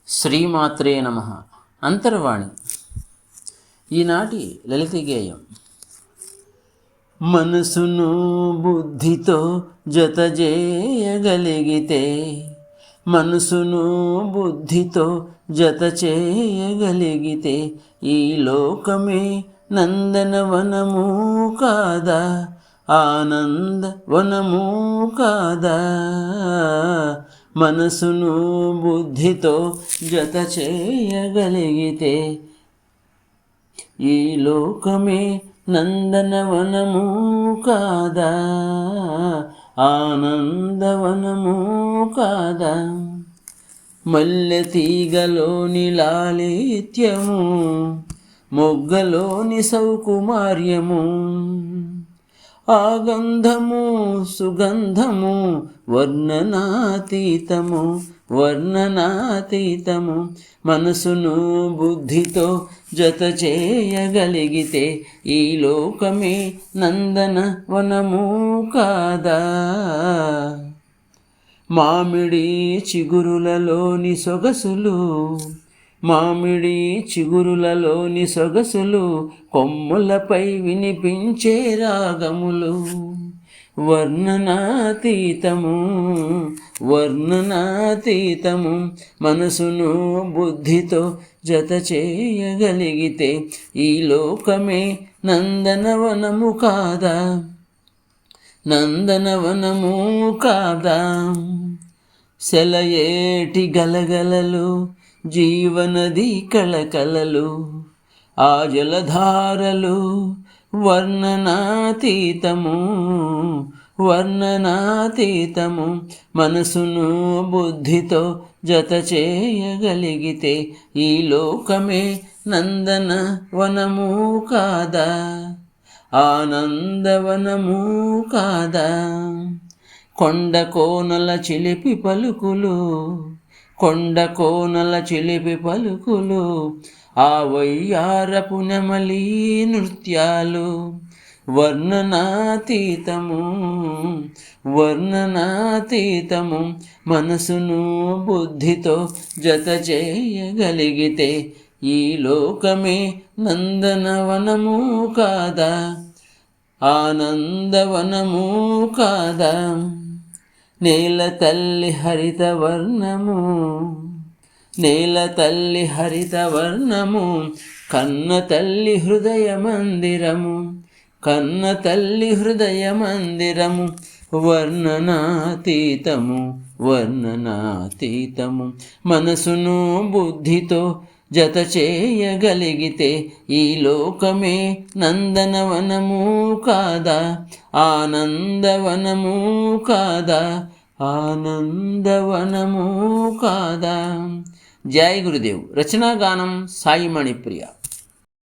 శ్రీమాత్రే నమః. అంతర్వాణి. ఈనాటి లలిత గేయం. మనసును బుద్ధితో జతచేయగలిగితే, మనసును బుద్ధితో జత చేయగలిగితే, ఈ లోకమే నందనవనము కాదా, ఆనందవనము కాదా. మనసును బుద్ధితో జత చేయగలిగితే, ఈ లోకమే నందనవనము కాదా, ఆనందవనము కాదా. మల్లె తీగలోని లాలిత్యము, మొగ్గలోని సౌకుమార్యము, ఆగంధము సుగంధము వర్ణనాతీతము, వర్ణనాతీతము. మనసును బుద్ధితో జత చేయగలిగితే, ఈ లోకమే నందనవనము కాదా. మామిడి చిగురులలోని సొగసులు, మామిడి చిగురులలోని సొగసులు, కొమ్ములపై వినిపించే రాగములు, వర్ణనాతీతము, వర్ణనాతీతము. మనసును బుద్ధితో జత చేయగలిగితే, ఈ లోకమే నందనవనము కాదా, నందనవనము కాదా. సెలయేటి గలగలలు, జీవనది కళకళలు, ఆ జలధారలు, వర్ణనాతీతము, వర్ణనాతీతము. మనసును బుద్ధితో జత చేయగలిగితే, ఈ లోకమే నందనవనము కాదా, ఆనందవనము కాదా. కొండ కోనల చిలిపి పలుకులు, కొండ కోనల చిలిపి పలుకులు, ఆ వయ్యారపు నెమలి నృత్యాలు, వర్ణనాతీతము, వర్ణనాతీతము. మనసును బుద్ధితో జత చేయగలిగితే, ఈ లోకమే నందనవనము కాదా, ఆనందవనము కాదా. నేల తల్లి హరిత వర్ణము, నేల తల్లి హరిత వర్ణము, కన్న తల్లి హృదయ మందిరము, కన్న తల్లి హృదయ మందిరము. వర్ణనాతీతము, వర్ణనాతీతము. మనసును బుద్ధితో జత చేయగలిగితే, ఈ లోకమే నందనవనము కాదా, ఆనందవనము కాదా, ఆనందవనము కాదా. జై గురుదేవ్. రచనా గానం సాయి మణిప్రియ.